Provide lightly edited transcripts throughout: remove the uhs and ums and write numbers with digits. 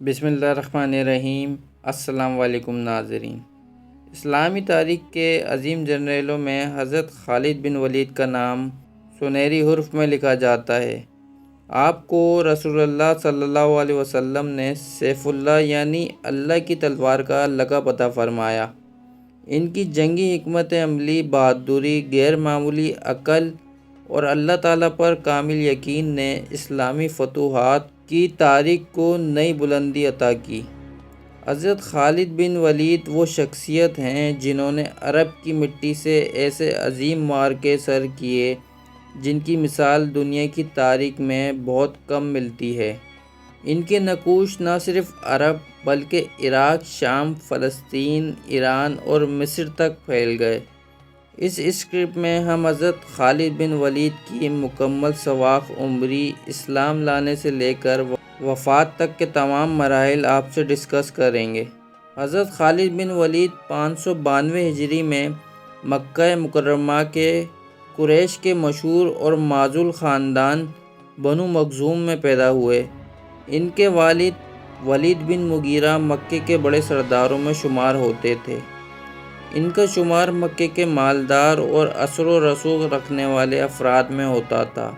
بسم اللہ الرحمن الرحیم۔ السلام علیکم ناظرین۔ اسلامی تاریخ کے عظیم جرنیلوں میں حضرت خالد بن ولید کا نام سنہری حروف میں لکھا جاتا ہے۔ آپ کو رسول اللہ صلی اللہ علیہ وسلم نے سیف اللہ یعنی اللہ کی تلوار کا لقب عطا فرمایا۔ ان کی جنگی حکمت عملی، بہادری، غیر معمولی عقل اور اللہ تعالیٰ پر کامل یقین نے اسلامی فتوحات کی تاریخ کو نئی بلندی عطا کی۔ حضرت خالد بن ولید وہ شخصیت ہیں جنہوں نے عرب کی مٹی سے ایسے عظیم معرکے سر کیے جن کی مثال دنیا کی تاریخ میں بہت کم ملتی ہے۔ ان کے نقوش نہ صرف عرب بلکہ عراق، شام، فلسطین، ایران اور مصر تک پھیل گئے۔ اس اسکرپٹ میں ہم حضرت خالد بن ولید کی مکمل سوانح عمری، اسلام لانے سے لے کر وفات تک کے تمام مراحل آپ سے ڈسکس کریں گے۔ حضرت خالد بن ولید 592 ہجری میں مکہ مکرمہ کے قریش کے مشہور اور معزول خاندان بنو مخزوم میں پیدا ہوئے۔ ان کے والد ولید بن مغیرہ مکے کے بڑے سرداروں میں شمار ہوتے تھے۔ ان کا شمار مکے کے مالدار اور اثر و رسوخ رکھنے والے افراد میں ہوتا تھا۔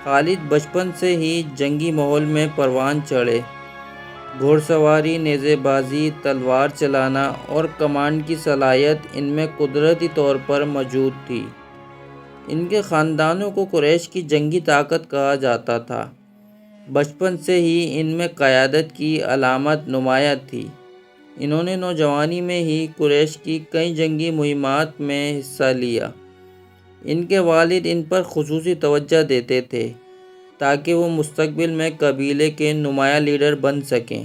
خالد بچپن سے ہی جنگی ماحول میں پروان چڑھے۔ گھوڑ سواری، نیزے بازی، تلوار چلانا اور کمانڈ کی صلاحیت ان میں قدرتی طور پر موجود تھی۔ ان کے خاندانوں کو قریش کی جنگی طاقت کہا جاتا تھا۔ بچپن سے ہی ان میں قیادت کی علامت نمایاں تھی۔ انہوں نے نوجوانی میں ہی قریش کی کئی جنگی مہمات میں حصہ لیا۔ ان کے والد ان پر خصوصی توجہ دیتے تھے تاکہ وہ مستقبل میں قبیلے کے نمایاں لیڈر بن سکیں۔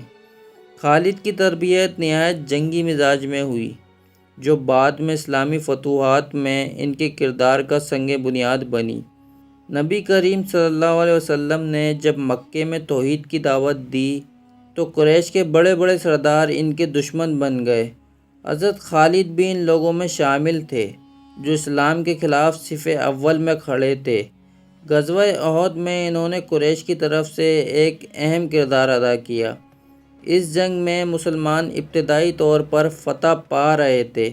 خالد کی تربیت نہایت جنگی مزاج میں ہوئی، جو بعد میں اسلامی فتوحات میں ان کے کردار کا سنگ بنیاد بنی۔ نبی کریم صلی اللہ علیہ وسلم نے جب مکے میں توحید کی دعوت دی تو قریش کے بڑے بڑے سردار ان کے دشمن بن گئے۔ حضرت خالد بھی ان لوگوں میں شامل تھے جو اسلام کے خلاف صف اول میں کھڑے تھے۔ غزوہ احد میں انہوں نے قریش کی طرف سے ایک اہم کردار ادا کیا۔ اس جنگ میں مسلمان ابتدائی طور پر فتح پا رہے تھے۔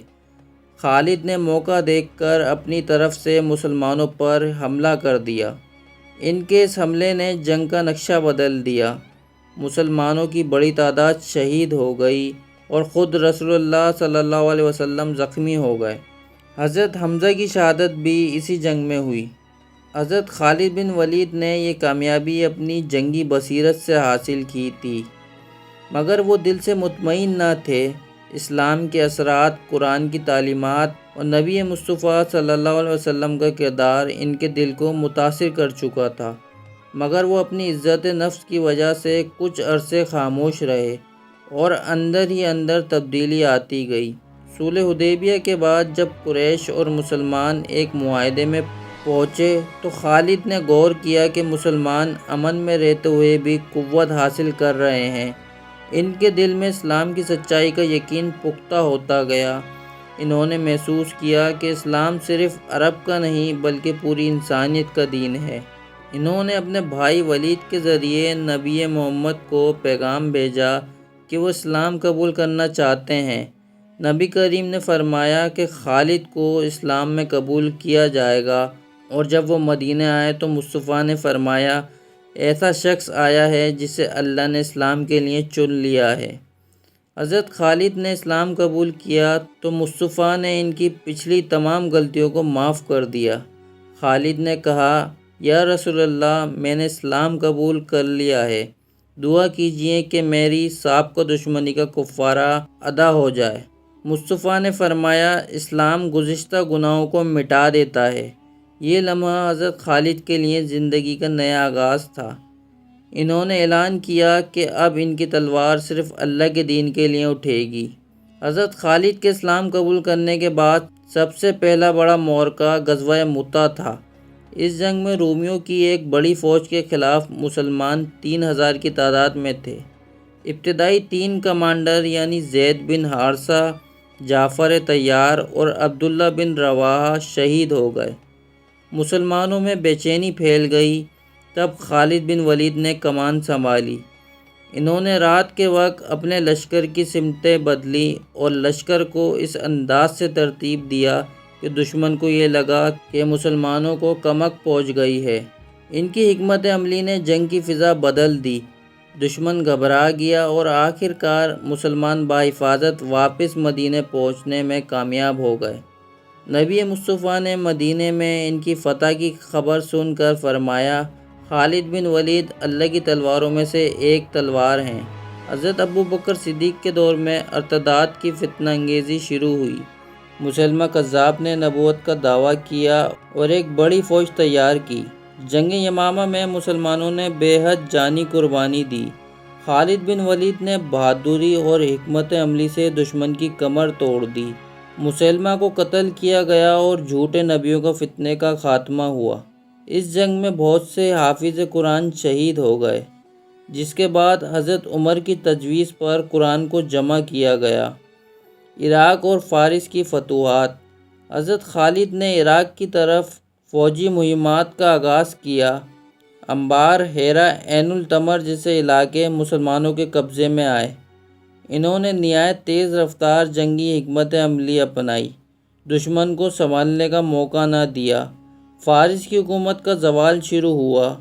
خالد نے موقع دیکھ کر اپنی طرف سے مسلمانوں پر حملہ کر دیا۔ ان کے اس حملے نے جنگ کا نقشہ بدل دیا۔ مسلمانوں کی بڑی تعداد شہید ہو گئی اور خود رسول اللہ صلی اللہ علیہ وسلم زخمی ہو گئے۔ حضرت حمزہ کی شہادت بھی اسی جنگ میں ہوئی۔ حضرت خالد بن ولید نے یہ کامیابی اپنی جنگی بصیرت سے حاصل کی تھی، مگر وہ دل سے مطمئن نہ تھے۔ اسلام کے اثرات، قرآن کی تعلیمات اور نبی مصطفیٰ صلی اللہ علیہ وسلم کا کردار ان کے دل کو متاثر کر چکا تھا، مگر وہ اپنی عزت نفس کی وجہ سے کچھ عرصے خاموش رہے اور اندر ہی اندر تبدیلی آتی گئی۔ صلح حدیبیہ کے بعد جب قریش اور مسلمان ایک معاہدے میں پہنچے تو خالد نے غور کیا کہ مسلمان امن میں رہتے ہوئے بھی قوت حاصل کر رہے ہیں۔ ان کے دل میں اسلام کی سچائی کا یقین پختہ ہوتا گیا۔ انہوں نے محسوس کیا کہ اسلام صرف عرب کا نہیں بلکہ پوری انسانیت کا دین ہے۔ انہوں نے اپنے بھائی ولید کے ذریعے نبی محمد کو پیغام بھیجا کہ وہ اسلام قبول کرنا چاہتے ہیں۔ نبی کریم نے فرمایا کہ خالد کو اسلام میں قبول کیا جائے گا، اور جب وہ مدینہ آئے تو مصطفیٰ نے فرمایا ایسا شخص آیا ہے جسے اللہ نے اسلام کے لیے چن لیا ہے۔ حضرت خالد نے اسلام قبول کیا تو مصطفیٰ نے ان کی پچھلی تمام غلطیوں کو معاف کر دیا۔ خالد نے کہا یا رسول اللہ، میں نے اسلام قبول کر لیا ہے، دعا کیجئے کہ میری سابقہ دشمنی کا کفارہ ادا ہو جائے۔ مصطفیٰ نے فرمایا اسلام گزشتہ گناہوں کو مٹا دیتا ہے۔ یہ لمحہ حضرت خالد کے لیے زندگی کا نیا آغاز تھا۔ انہوں نے اعلان کیا کہ اب ان کی تلوار صرف اللہ کے دین کے لیے اٹھے گی۔ حضرت خالد کے اسلام قبول کرنے کے بعد سب سے پہلا بڑا معرکہ غزوہ مؤتہ تھا۔ اس جنگ میں رومیوں کی ایک بڑی فوج کے خلاف مسلمان 3000 کی تعداد میں تھے۔ ابتدائی 3 کمانڈر یعنی زید بن حارثہ، جعفر طیار اور عبداللہ بن رواحہ شہید ہو گئے۔ مسلمانوں میں بے چینی پھیل گئی۔ تب خالد بن ولید نے کمان سنبھالی۔ انہوں نے رات کے وقت اپنے لشکر کی سمتیں بدلی اور لشکر کو اس انداز سے ترتیب دیا کہ دشمن کو یہ لگا کہ مسلمانوں کو کمک پہنچ گئی ہے۔ ان کی حکمت عملی نے جنگ کی فضا بدل دی، دشمن گھبرا گیا اور آخر کار مسلمان بحفاظت واپس مدینے پہنچنے میں کامیاب ہو گئے۔ نبی مصطفیٰ نے مدینے میں ان کی فتح کی خبر سن کر فرمایا، خالد بن ولید اللہ کی تلواروں میں سے ایک تلوار ہیں۔ حضرت ابوبکر صدیق کے دور میں ارتداد کی فتنہ انگیزی شروع ہوئی۔ مسیلمہ کذاب نے نبوت کا دعویٰ کیا اور ایک بڑی فوج تیار کی۔ جنگ یمامہ میں مسلمانوں نے بے حد جانی قربانی دی۔ خالد بن ولید نے بہادری اور حکمت عملی سے دشمن کی کمر توڑ دی۔ مسیلمہ کو قتل کیا گیا اور جھوٹے نبیوں کا فتنے کا خاتمہ ہوا۔ اس جنگ میں بہت سے حافظ قرآن شہید ہو گئے، جس کے بعد حضرت عمر کی تجویز پر قرآن کو جمع کیا گیا۔ عراق اور فارس کی فتوحات۔ حضرت خالد نے عراق کی طرف فوجی مہمات کا آغاز کیا۔ انبار، ہیرا، عین التمر جیسے علاقے مسلمانوں کے قبضے میں آئے۔ انہوں نے نہایت تیز رفتار جنگی حکمت عملی اپنائی، دشمن کو سنبھلنے کا موقع نہ دیا۔ فارس کی حکومت کا زوال شروع ہوا۔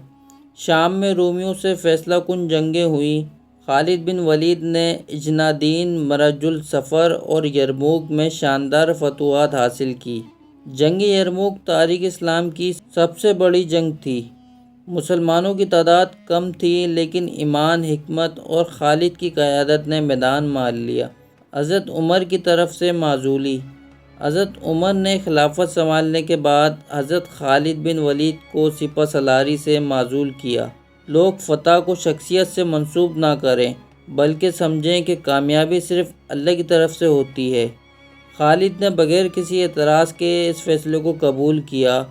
شام میں رومیوں سے فیصلہ کن جنگیں ہوئیں۔ خالد بن ولید نے اجنادین، مرج السفر اور یرموک میں شاندار فتوحات حاصل کی۔ جنگ یرموک تاریخ اسلام کی سب سے بڑی جنگ تھی۔ مسلمانوں کی تعداد کم تھی، لیکن ایمان، حکمت اور خالد کی قیادت نے میدان مال لیا۔ حضرت عمر کی طرف سے معزولی۔ حضرت عمر نے خلافت سنبھالنے کے بعد حضرت خالد بن ولید کو سپہ سالاری سے معزول کیا۔ لوگ فتح کو شخصیت سے منسوب نہ کریں، بلکہ سمجھیں کہ کامیابی صرف اللہ کی طرف سے ہوتی ہے۔ خالد نے بغیر کسی اعتراض کے اس فیصلے کو قبول کیا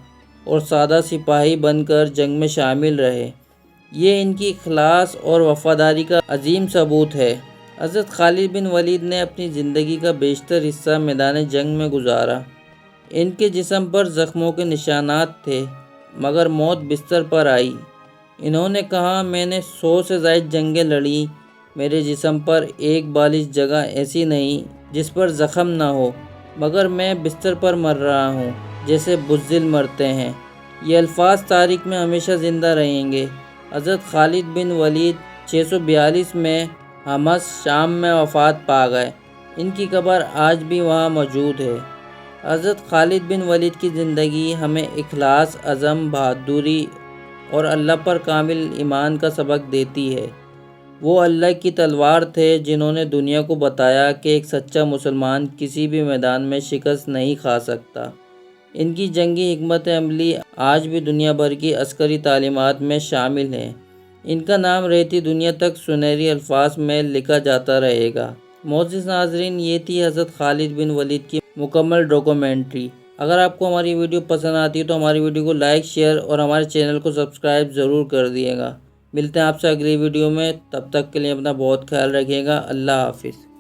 اور سادہ سپاہی بن کر جنگ میں شامل رہے۔ یہ ان کی اخلاص اور وفاداری کا عظیم ثبوت ہے۔ حضرت خالد بن ولید نے اپنی زندگی کا بیشتر حصہ میدان جنگ میں گزارا۔ ان کے جسم پر زخموں کے نشانات تھے، مگر موت بستر پر آئی۔ انہوں نے کہا، میں نے 100 سے زائد جنگیں لڑیں، میرے جسم پر ایک بالش جگہ ایسی نہیں جس پر زخم نہ ہو، مگر میں بستر پر مر رہا ہوں جیسے بزدل مرتے ہیں۔ یہ الفاظ تاریخ میں ہمیشہ زندہ رہیں گے۔ حضرت خالد بن ولید 642 میں حمص، شام میں وفات پا گئے۔ ان کی قبر آج بھی وہاں موجود ہے۔ حضرت خالد بن ولید کی زندگی ہمیں اخلاص، عزم، بہادری اور اللہ پر کامل ایمان کا سبق دیتی ہے۔ وہ اللہ کی تلوار تھے جنہوں نے دنیا کو بتایا کہ ایک سچا مسلمان کسی بھی میدان میں شکست نہیں کھا سکتا۔ ان کی جنگی حکمت عملی آج بھی دنیا بھر کی عسکری تعلیمات میں شامل ہے۔ ان کا نام رہتی دنیا تک سنہری الفاظ میں لکھا جاتا رہے گا۔ معزز ناظرین، یہ تھی حضرت خالد بن ولید کی مکمل ڈاکومنٹری۔ اگر آپ کو ہماری ویڈیو پسند آتی ہے تو ہماری ویڈیو کو لائک، شیئر اور ہمارے چینل کو سبسکرائب ضرور کر دیے گا۔ ملتے ہیں آپ سے اگلی ویڈیو میں، تب تک کے لیے اپنا بہت خیال رکھیے گا۔ اللہ حافظ۔